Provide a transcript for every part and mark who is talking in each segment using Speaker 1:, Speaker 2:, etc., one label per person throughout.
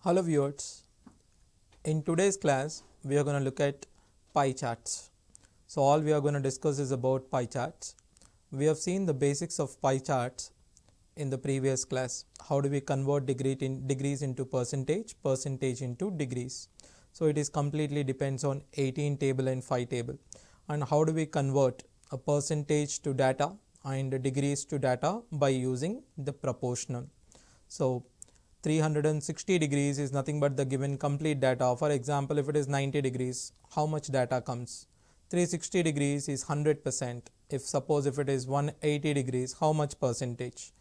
Speaker 1: Hello viewers, in today's class we are going to look at pie charts. So all we are going to discuss is about pie charts. We have seen the basics of pie charts in the previous class. How do we convert degrees into percentage, percentage into degrees. So it is completely depends on 18 table and 5 table. And how do we convert a percentage to data and degrees to data by using the proportional. So 360 degrees is nothing but the given complete data. For example, if it is 90 degrees, how much data comes? 360 degrees is 100%. If it is 180 degrees, how much percentage?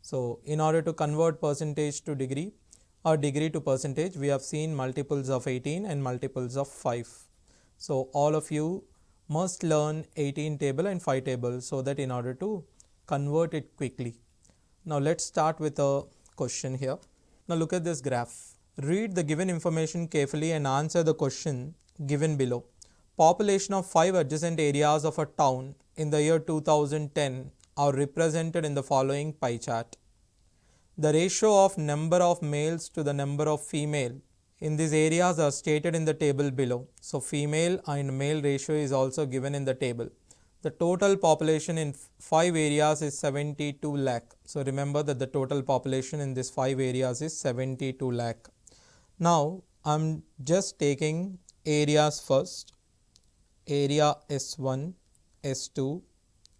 Speaker 1: So in order to convert percentage to degree or degree to percentage, we have seen multiples of 18 and multiples of 5. So all of you must learn 18 table and 5 table so that in order to convert it quickly. Now let's start with a question here. Now look at this graph. Read the given information carefully and answer the question given below. Population of 5 adjacent areas of a town in the year 2010 are represented in the following pie chart. The ratio of number of males to the number of female in these areas are stated in the table below. So female and male ratio is also given in the table. The total population in 5 areas is 72 lakh. So remember that the total population in these 5 areas is 72 lakh. Now I'm just taking areas first. Area S1, S2,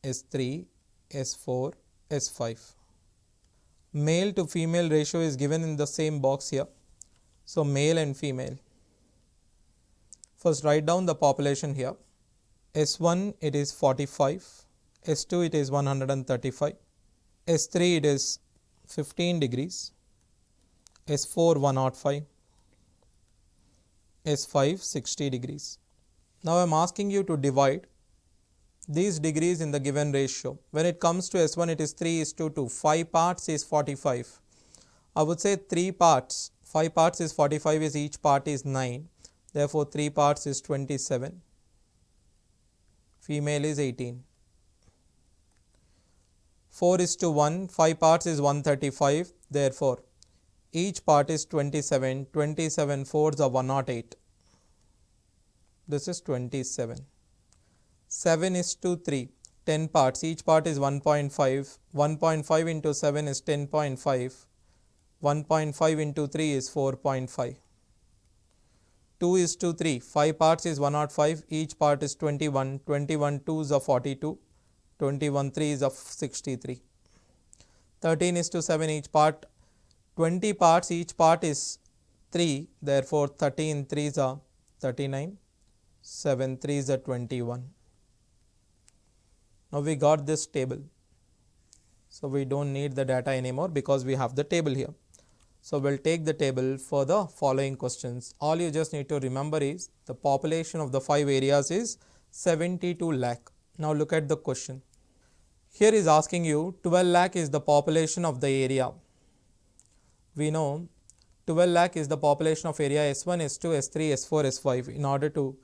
Speaker 1: S3, S4, S5. Male to female ratio is given in the same box here. So male and female. First write down the population here. S1 it is 45, S2 it is 135, S3 it is 15 degrees, S4 105, S5 60 degrees. Now I am asking you to divide these degrees in the given ratio. When it comes to S1 it is 3:2, 5 parts is 45. I would say 3 parts, 5 parts is 45 is each part is 9. Therefore 3 parts is 27. Female is 18. 4:1, 5 parts is 135. Therefore, each part is 27. 27 fours are 108. This is 27. 7:3, 10 parts. Each part is 1.5. 1.5 into 7 is 10.5. 1.5 into 3 is 4.5. 2:3, 5 parts is 105, each part is 21, 21 2s are 42, 21 3s are 63. 13:7, each part, 20 parts, each part is 3, therefore 13 3s are 39, 7 3s are 21. Now we got this table. So we don't need the data anymore because we have the table here. So we'll take the table for the following questions. All you just need to remember is the population of the 5 areas is 72 lakh. Now look at the question. Here is asking you 12 lakh is the population of the area. We know 12 lakh is the population of area S1, S2, S3, S4, S5. In order to,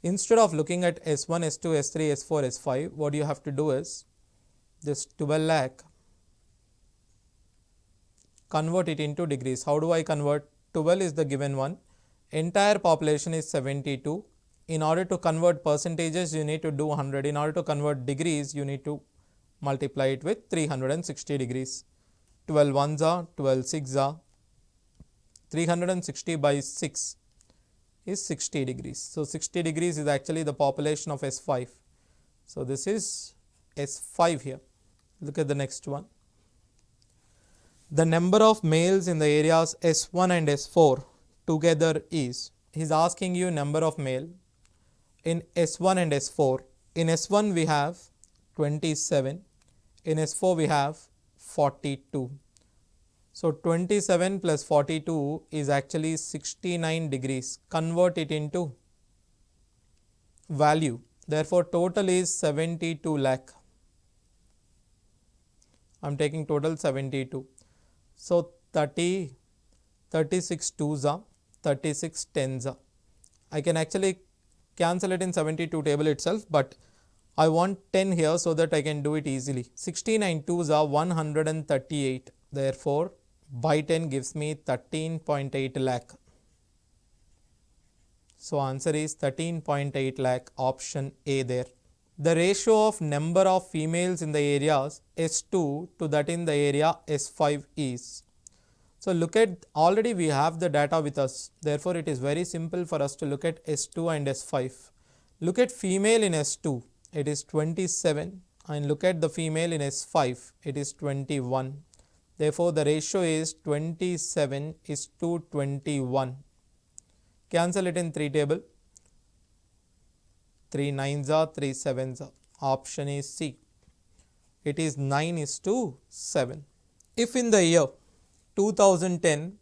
Speaker 1: instead of looking at S1, S2, S3, S4, S5, what you have to do is this 12 lakh, convert it into degrees. How do I convert? 12 is the given one. Entire population is 72. In order to convert percentages, you need to do 100. In order to convert degrees, you need to multiply it with 360 degrees. 12 ones are, 12 6 are. 360 by 6 is 60 degrees. So 60 degrees is actually the population of S5. So this is S5 here. Look at the next one. The number of males in the areas S1 and S4 together is, he's asking you number of male in S1 and S4. In S1 we have 27, in S4 we have 42. So 27 plus 42 is actually 69 degrees. Convert it into value. Therefore total is 72 lakh. I'm taking total 72. So 30, 36 2s are, 36 10s are. I can actually cancel it in 72 table itself, but I want 10 here so that I can do it easily. 69 2s are 138. Therefore, by 10 gives me 13.8 lakh. So answer is 13.8 lakh, option A there. The ratio of number of females in the areas S2 to that in the area S5 is. So look at, already we have the data with us. Therefore, it is very simple for us to look at S2 and S5. Look at female in S2, it is 27, and look at the female in S5, it is 21. Therefore, the ratio is 27 is to 21. Cancel it in 3 table. 3 9s are 3 7s are. Option is C. It is 9 is to 7. If in the year 2010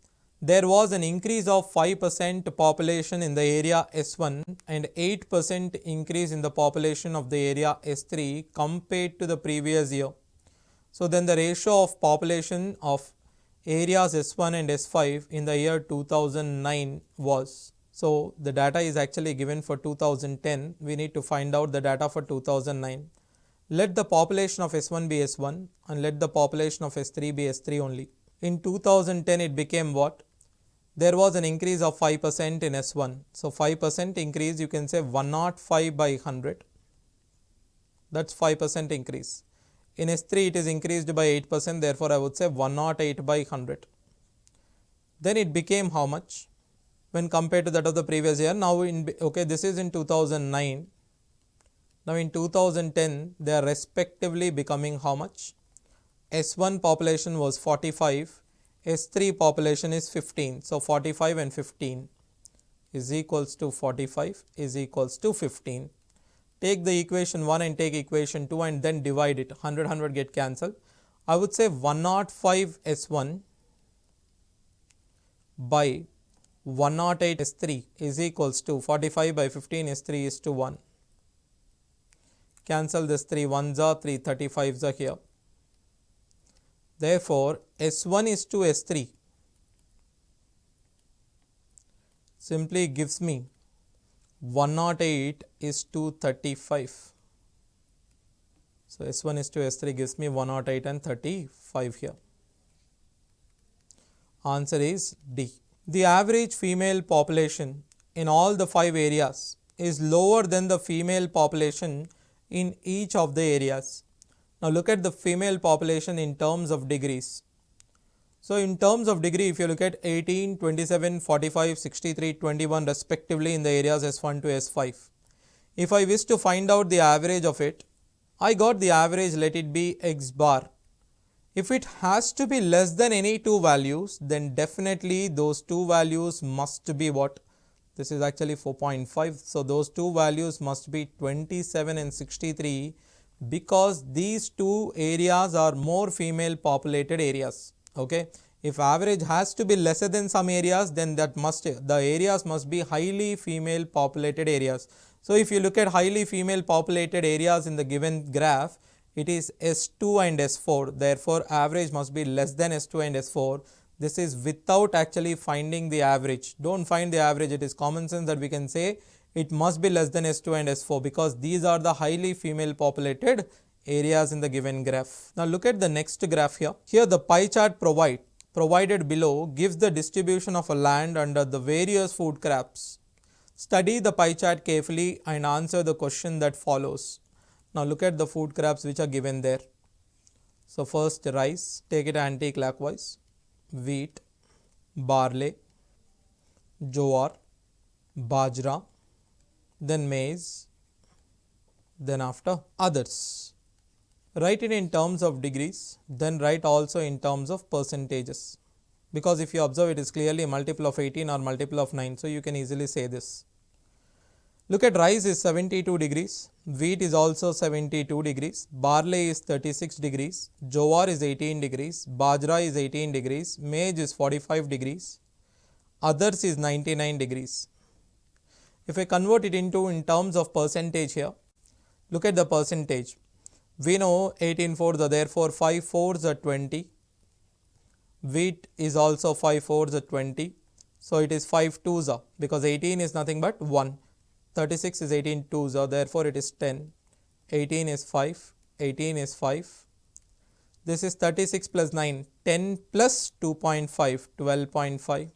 Speaker 1: there was an increase of 5% population in the area S1 and 8% increase in the population of the area S3 compared to the previous year. So then the ratio of population of areas S1 and S5 in the year 2009 was. So the data is actually given for 2010. We need to find out the data for 2009. Let the population of S1 be S1 and let the population of S3 be S3 only. In 2010 it became what? There was an increase of 5% in S1. So 5% increase, you can say 105 by 100. That's 5% increase. In S3 it is increased by 8%. Therefore, I would say 108 by 100. Then it became how much? When compared to that of the previous year. Now, this is in 2009. Now, in 2010, they are respectively becoming how much? S1 population was 45. S3 population is 15. So, 45 and 15 is equals to 45 is equals to 15. Take the equation 1 and take equation 2 and then divide it. 100 get cancelled. I would say 105 S1 by 108 S3 is equals to 45 by 15 S3 is to 1. Cancel this 3 1s are 3 35s are here. Therefore, S1 is to S3 simply gives me 108 is to 35. So, S1 is to S3 gives me 108 and 35 here. Answer is D. The average female population in all the 5 areas is lower than the female population in each of the areas. Now look at the female population in terms of degrees. So in terms of degree, if you look at 18, 27, 45, 63, 21 respectively in the areas S1 to S5. If I wish to find out the average of it, I got the average, let it be X bar. If it has to be less than any 2 values, then definitely those 2 values must be what? This is actually 4.5. So those 2 values must be 27 and 63 because these 2 areas are more female populated areas. Okay. If average has to be lesser than some areas, then the areas must be highly female populated areas. So if you look at highly female populated areas in the given graph, it is S2 and S4. Therefore, average must be less than S2 and S4. This is without actually finding the average. Don't find the average. It is common sense that we can say it must be less than S2 and S4 because these are the highly female populated areas in the given graph. Now look at the next graph here. Here the pie chart provided below gives the distribution of a land under the various food crops. Study the pie chart carefully and answer the question that follows. Now look at the food crops which are given there. So first rice, take it anti-clockwise, wheat, barley, jowar, bajra, then maize, then after others. Write it in terms of degrees, then write also in terms of percentages. Because if you observe, it is clearly a multiple of 18 or multiple of 9. So you can easily say this. Look at rice is 72 degrees, wheat is also 72 degrees, barley is 36 degrees, jowar is 18 degrees, bajra is 18 degrees, maize is 45 degrees, others is 99 degrees. If I convert it into in terms of percentage here, look at the percentage. We know 18 fours are therefore 5 fours are 20. Wheat is also 5 fours are 20. So it is 5 twos are because 18 is nothing but 1. 36 is 18 twos are therefore it is 10. 18 is 5. 18 is 5. This is 36 plus 9, 10 plus 2.5, 12.5.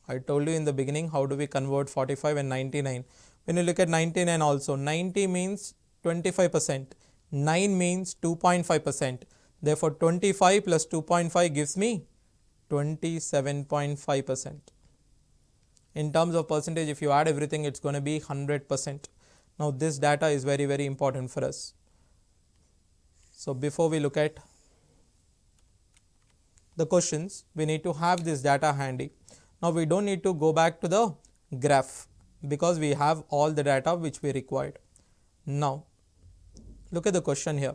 Speaker 1: I told you in the beginning how do we convert 45 and 99. When you look at 99 also, 90 means 25%, 9 means 2.5%. Therefore, 25 plus 2.5 gives me 27.5%. In terms of percentage, if you add everything, it's going to be 100%. Now, this data is very, very important for us. So, before we look at the questions, we need to have this data handy. Now, we don't need to go back to the graph because we have all the data which we required. Now, look at the question here.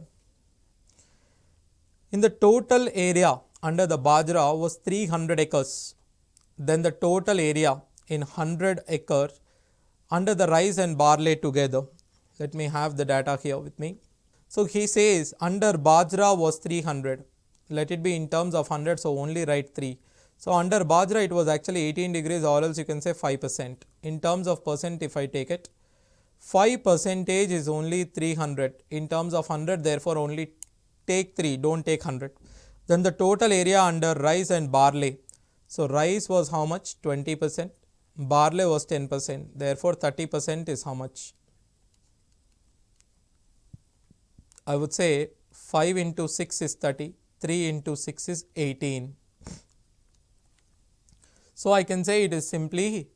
Speaker 1: In the total area under the bajra was 300 acres. Then the total area in 100 acres under the rice and barley together. Let me have the data here with me. So, he says under bajra was 300. Let it be in terms of 100, so only write 3. So, under bajra it was actually 18 degrees, or else you can say 5%. In terms of percent, if I take it, 5% is only 300. In terms of 100, therefore only take 3, don't take 100. Then the total area under rice and barley. So, rice was how much? 20%. Barley was 10%. Therefore, 30% is how much? I would say 5 into 6 is 30. 3 into 6 is 18. So, I can say it is simply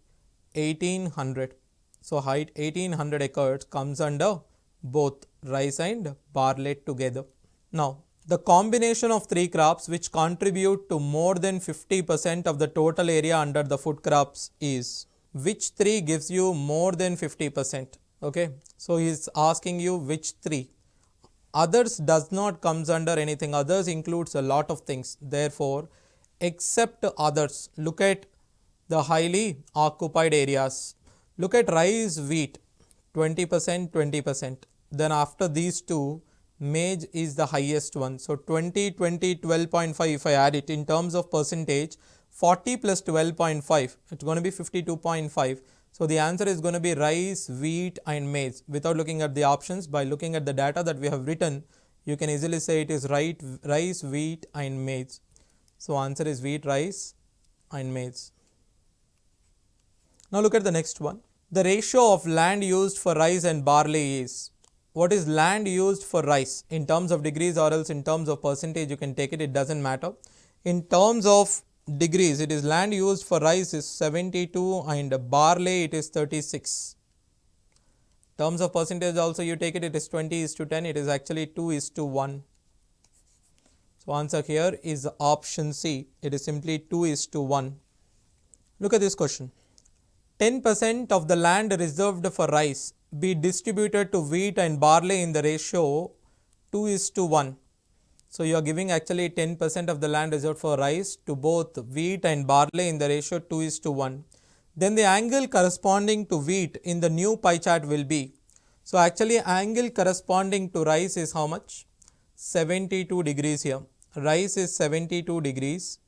Speaker 1: 1800. So, height 1800 acres comes under both rice and barley together. Now, the combination of 3 crops which contribute to more than 50% of the total area under the food crops is, which 3 gives you more than 50%? Okay. So, he is asking you which 3. Others does not comes under anything. Others includes a lot of things. Therefore, except others, look at the highly occupied areas. Look at rice, wheat, 20%, 20%. Then after these two, maize is the highest one. So, 20, 20, 12.5, if I add it in terms of percentage, 40 plus 12.5, it's going to be 52.5. So, the answer is going to be rice, wheat and maize. Without looking at the options, by looking at the data that we have written, you can easily say it is rice, wheat and maize. So, answer is wheat, rice and maize. Now, look at the next one. The ratio of land used for rice and barley is, what is land used for rice in terms of degrees, or else in terms of percentage you can take it, it doesn't matter. In terms of degrees, it is land used for rice is 72 and barley it is 36. In terms of percentage also you take it, it is 20:10, it is actually 2:1. So, answer here is option C, it is simply 2:1. Look at this question. 10% of the land reserved for rice be distributed to wheat and barley in the ratio 2:1. So, you are giving actually 10% of the land reserved for rice to both wheat and barley in the ratio 2:1. Then the angle corresponding to wheat in the new pie chart will be. So, actually angle corresponding to rice is how much? 72 degrees here. Rice is 72 degrees.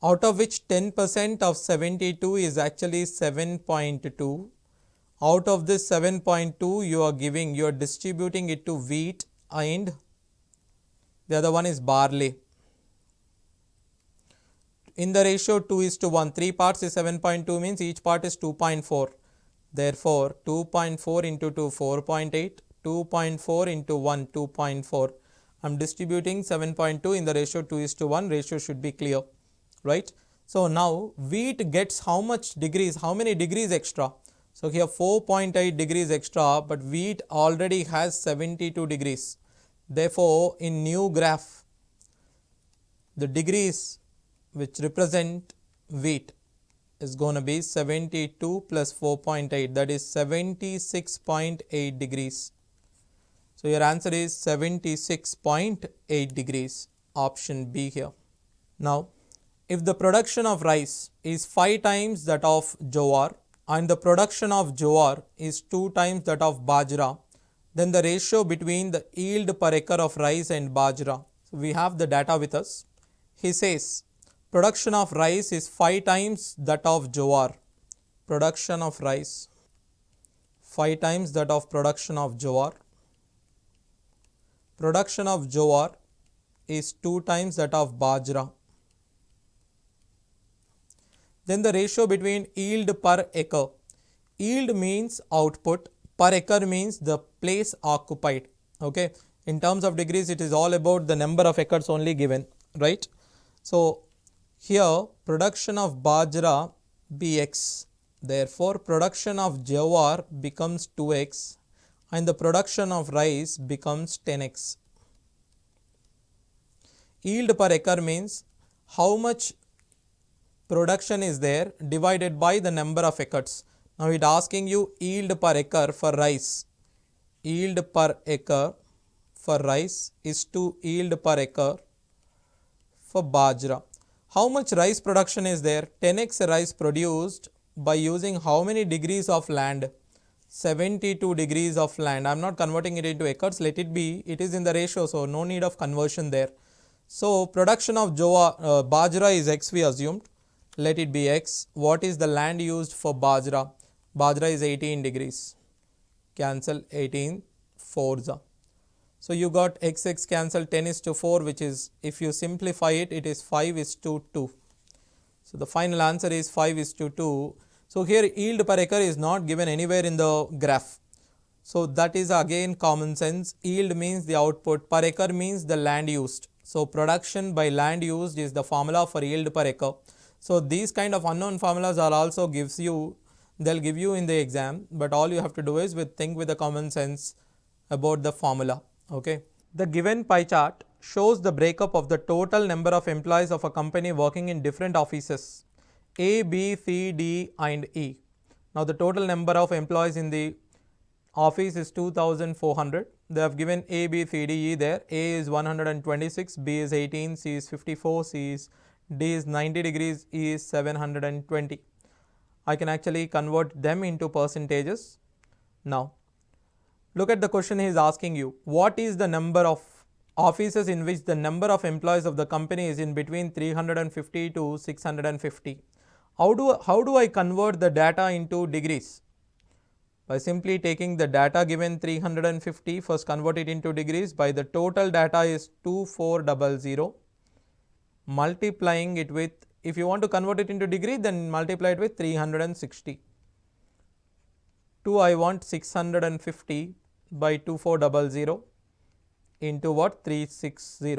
Speaker 1: Out of which 10% of 72 is actually 7.2. Out of this 7.2 you are distributing it to wheat and the other one is barley. In the ratio 2:1, 3 parts is 7.2 means each part is 2.4. Therefore, 2.4 into 2, 4.8, 2.4 into 1, 2.4. I am distributing 7.2 in the ratio 2:1, ratio should be clear. Right. So, now wheat gets how much degrees, how many degrees extra? So, here 4.8 degrees extra, but wheat already has 72 degrees. Therefore, in new graph, the degrees which represent wheat is going to be 72 plus 4.8, that is 76.8 degrees. So, your answer is 76.8 degrees, option B here. Now, if the production of rice is 5 times that of jowar and the production of jowar is 2 times that of bajra, then the ratio between the yield per acre of rice and bajra. So, we have the data with us. He says production of rice is 5 times that of jowar. Production of rice 5 times that of production of jowar. Production of jowar is 2 times that of bajra. Then the ratio between yield per acre. Yield means output, per acre means the place occupied. Okay, in terms of degrees it is all about the number of acres only given, right? So here production of bajra bx, therefore production of jowar becomes 2x and the production of rice becomes 10x. Yield per acre means how much production is there divided by the number of acres. Now it asking you yield per acre for rice. Yield per acre for rice is to yield per acre for bajra. How much rice production is there? 10x rice produced by using how many degrees of land? 72 degrees of land. I am not converting it into acres, let it be, it is in the ratio, so no need of conversion there. So production of bajra is x, we assumed, let it be x. What is the land used for bajra? Bajra is 18 degrees, cancel 18 4s. So you got x cancel 10 is to 4, which is, if you simplify it, it is 5 is to 2. So the final answer is 5 is to 2. So here yield per acre is not given anywhere in the graph. So that is again common sense. Yield means the output, per acre means the land used. So production by land used is the formula for yield per acre. So these kind of unknown formulas are also gives you, they'll give you in the exam, but all you have to do is think with the common sense about the formula. Okay. The given pie chart shows the breakup of the total number of employees of a company working in different offices A, B, C, D and E. Now the total number of employees in the office is 2400. They have given A, B, C, D, E there. A is 126, B is 18, C is 54, D is 90 degrees, E is 720. I can actually convert them into percentages. Now look at the question he is asking you. What is the number of offices in which the number of employees of the company is in between 350 to 650? How do I convert the data into degrees? By simply taking the data given 350, first convert it into degrees by the total data is 2400, multiplying it with, if you want to convert it into degree, then multiply it with 360. 2 I want 650 by 2400 into what? 360.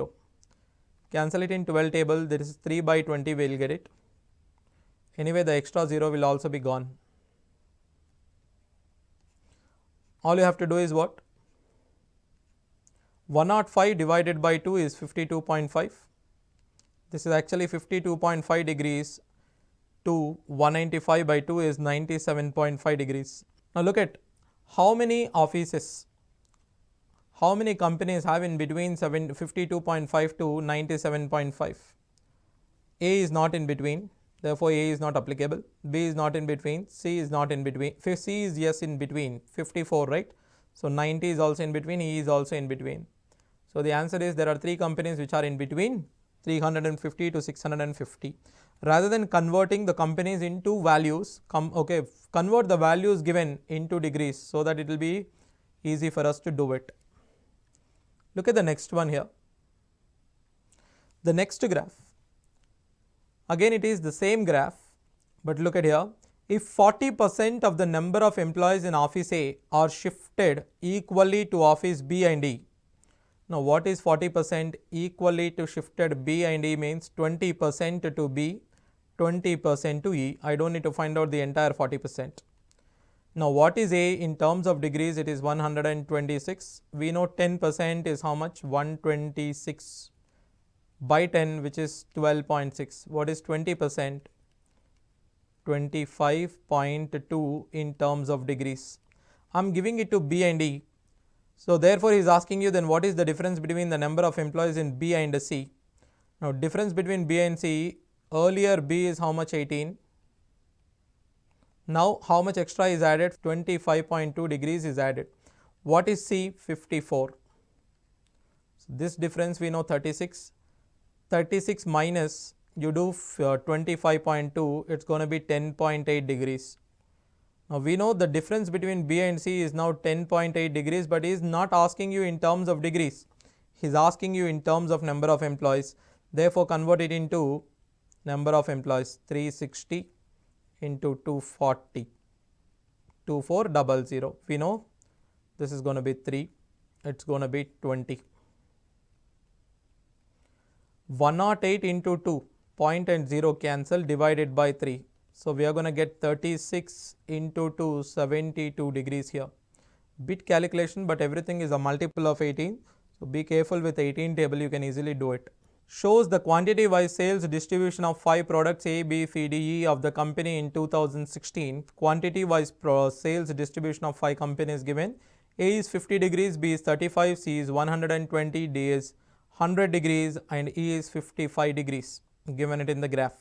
Speaker 1: Cancel it in 12 table, there is 3 by 20, we will get it. Anyway, the extra 0 will also be gone. All you have to do is what? 105 divided by 2 is 52.5. This is actually 52.5 degrees to 195 by 2 is 97.5 degrees. Now look at how many offices, how many companies have in between 52.5 to 97.5. A is not in between, therefore A is not applicable. B is not in between, C is not in between, C is yes in between, 54, right? So 90 is also in between, E is also in between. So the answer is there are 3 companies which are in between 350 to 650. Rather than converting the companies into values, convert the values given into degrees so that it will be easy for us to do it. Look at the next one here. The next graph. Again it is the same graph, but look at here. If 40% of the number of employees in office A are shifted equally to office B and E. Now what is 40% equally to shifted B and E means 20% to B, 20% to E. I don't need to find out the entire 40%. Now what is A in terms of degrees? It is 126. We know 10% is how much? 126 by 10, which is 12.6. What is 20%? 25.2 in terms of degrees. I am giving it to B and E. So therefore he is asking you then what is the difference between the number of employees in B and C. Now difference between B and C, earlier B is how much? 18. Now how much extra is added? 25.2 degrees is added. What is C? 54. So this difference we know 36. 36 minus, you do 25.2, it's going to be 10.8 degrees. Now we know the difference between B and C is now 10.8 degrees, but he is not asking you in terms of degrees. He's asking you in terms of number of employees. Therefore, convert it into number of employees. 360 into 240. 2400. We know this is going to be 3. It's going to be 20. 108 into 2. Point and 0 cancel, divided by 3. So we are going to get 36 into 2, 72 degrees here. Bit calculation, but everything is a multiple of 18. So be careful with 18 table, you can easily do it. Shows the quantity wise sales distribution of 5 products A, B, C, D, E of the company in 2016. Quantity wise sales distribution of 5 companies given. A is 50 degrees, B is 35, C is 120, D is 100 degrees and E is 55 degrees, given it in the graph.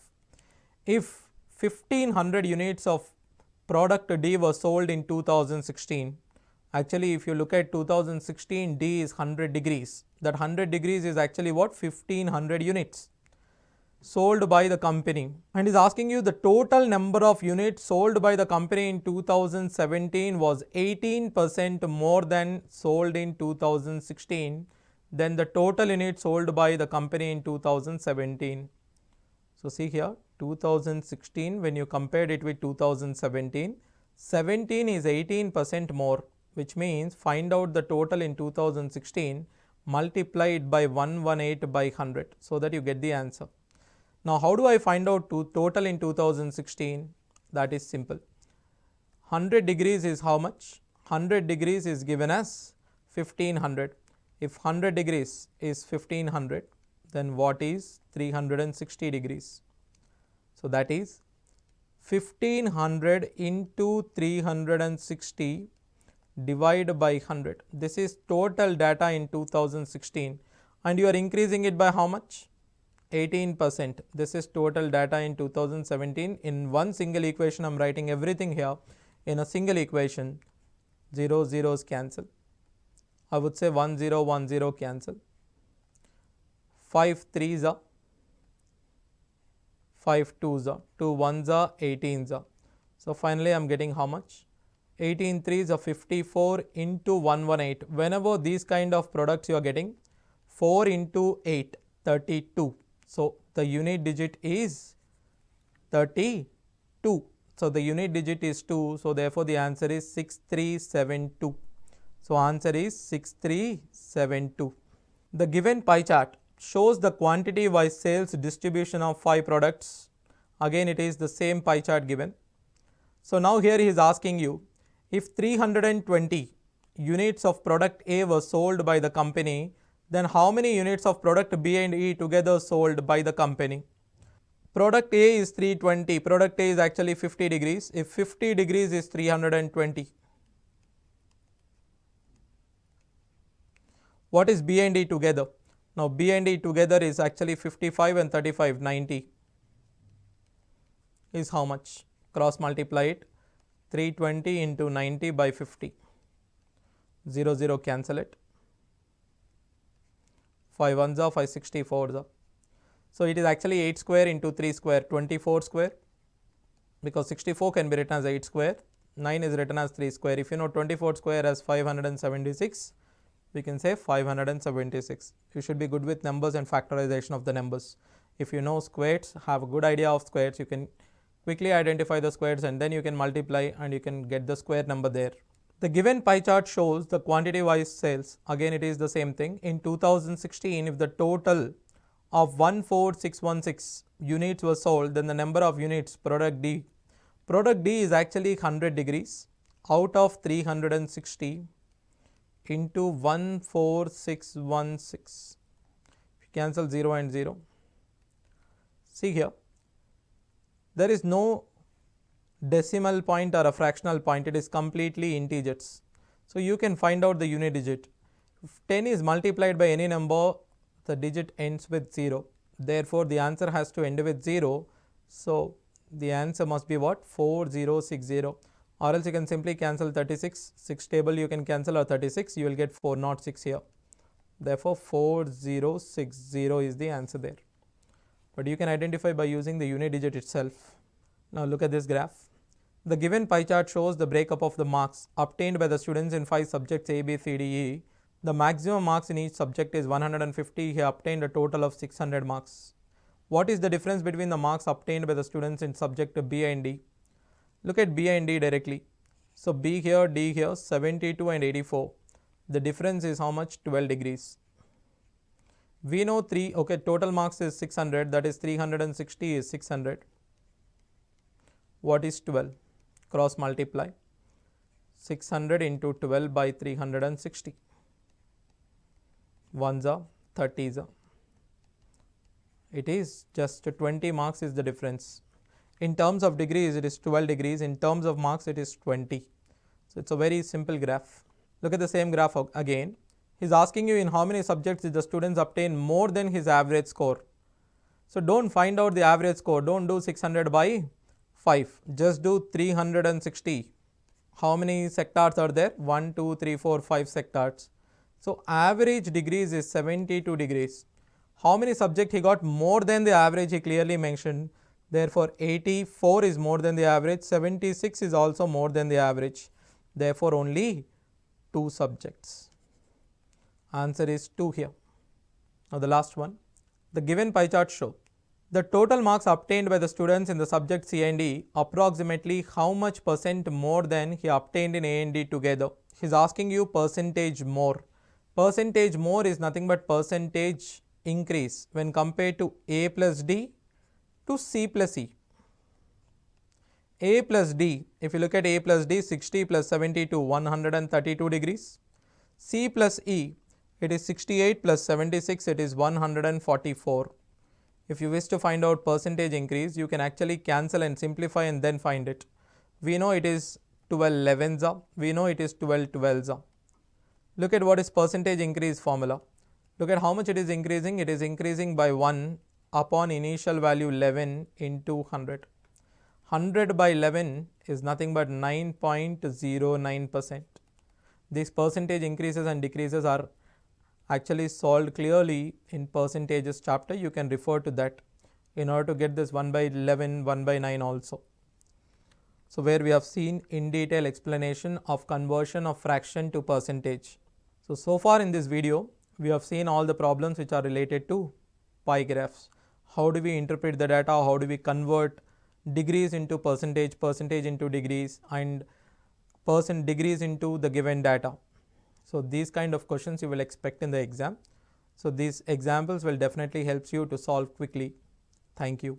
Speaker 1: If 1500 units of product D was sold in 2016, actually if you look at 2016, D is 100 degrees. That 100 degrees is actually what? 1500 units sold by the company, and is asking you the total number of units sold by the company in 2017 was 18% more than sold in 2016 than the total units sold by the company in 2017. So see here, 2016 when you compared it with 2017, 17 is 18% more, which means find out the total in 2016, multiply it by 118 by 100 so that you get the answer. Now how do I find out total in 2016? That is simple. 100 degrees is how much? 100 degrees is given as 1500. If 100 degrees is 1500, then what is 360 degrees? So that is 1500 into 360 divided by 100. This is total data in 2016, and you are increasing it by how much? 18%. This is total data in 2017. In one single equation, I am writing everything here in a single equation. 0 zeros cancel. I would say 1 0 1 0 cancel. 5 3s are 5 2s are 2 1s are 18s are. So finally I am getting how much? 18 3s are 54 into 118. Whenever these kind of products you are getting, 4 into 8 32. So the unit digit is 32. So the unit digit is 2. So therefore the answer is 6372. So answer is 6372. The given pie chart shows the quantity wise sales distribution of 5 products. Again it is the same pie chart given. So now here he is asking you, if 320 units of product A was sold by the company, then how many units of product B and E together sold by the company? Product A is 320, product A is actually 50 degrees. If 50 degrees is 320. What is B and E together? Now B and E together is actually 55 and 35, 90 is how much? Cross multiply it, 320 into 90 by 50, 0 0 cancel it, 5 1s are 5 64s are. So it is actually 8 square into 3 square, 24 square, because 64 can be written as 8 square, 9 is written as 3 square. If you know 24 square as 576, we can say 576. You should be good with numbers and factorization of the numbers. If you know squares, have a good idea of squares, you can quickly identify the squares and then you can multiply and you can get the square number there. The given pie chart shows the quantity wise sales. Again it is the same thing. In 2016, if the total of 14616 units were sold, then the number of units product D. Product D is actually 100 degrees out of 360 into 14616. Cancel 0 and 0. See here, there is no decimal point or a fractional point, it is completely integers. So you can find out the unit digit. If 10 is multiplied by any number, the digit ends with 0. Therefore the answer has to end with 0. So the answer must be what? 4060. Or else you can simply cancel 36. 6 table you can cancel, or 36, you will get 406 here. Therefore 4060 is the answer there. But you can identify by using the unit digit itself. Now look at this graph. The given pie chart shows the breakup of the marks obtained by the students in 5 subjects A, B, C, D, E The maximum marks in each subject is 150. He obtained a total of 600 marks. What is the difference between the marks obtained by the students in subject B and D? Look at B and D directly. So B here, D here, 72 and 84. The difference is how much? 12 degrees. We know total marks is 600, that is 360 is 600. What is 12? Cross multiply. 600 into 12 by 360. 1s are 30s are. It is just 20 marks is the difference. In terms of degrees, it is 12 degrees. In terms of marks, it is 20. So it's a very simple graph. Look at the same graph again. He's asking you in how many subjects did the students obtain more than his average score. So don't find out the average score. Don't do 600 by 5. Just do 360. How many sectors are there? 1, 2, 3, 4, 5 sectors. So average degrees is 72 degrees. How many subjects he got more than the average? He clearly mentioned. Therefore 84 is more than the average. 76 is also more than the average. Therefore only 2 subjects. Answer is 2 here. Now the last one. The given pie chart show the total marks obtained by the students in the subject C and D approximately how much percent more than he obtained in A and D together. He is asking you percentage more. Percentage more is nothing but percentage increase when compared to A plus D to C plus E. A plus D, if you look at A plus D, 60 plus 72, 132 degrees. C plus E, it is 68 plus 76, it is 144. If you wish to find out percentage increase, you can actually cancel and simplify and then find it. We know it is 12 11s. We know it is 12 12s. Look at what is percentage increase formula. Look at how much it is increasing. It is increasing by 1 upon initial value 11 into 100. 100 by 11 is nothing but 9.09%. These percentage increases and decreases are actually solved clearly in percentages chapter. You can refer to that in order to get this 1 by 11, 1 by 9 also. So where we have seen in detail explanation of conversion of fraction to percentage. So far in this video, we have seen all the problems which are related to pie graphs. How do we interpret the data? How do we convert degrees into percentage, percentage into degrees, and degrees into the given data? So these kind of questions you will expect in the exam. So these examples will definitely help you to solve quickly. Thank you.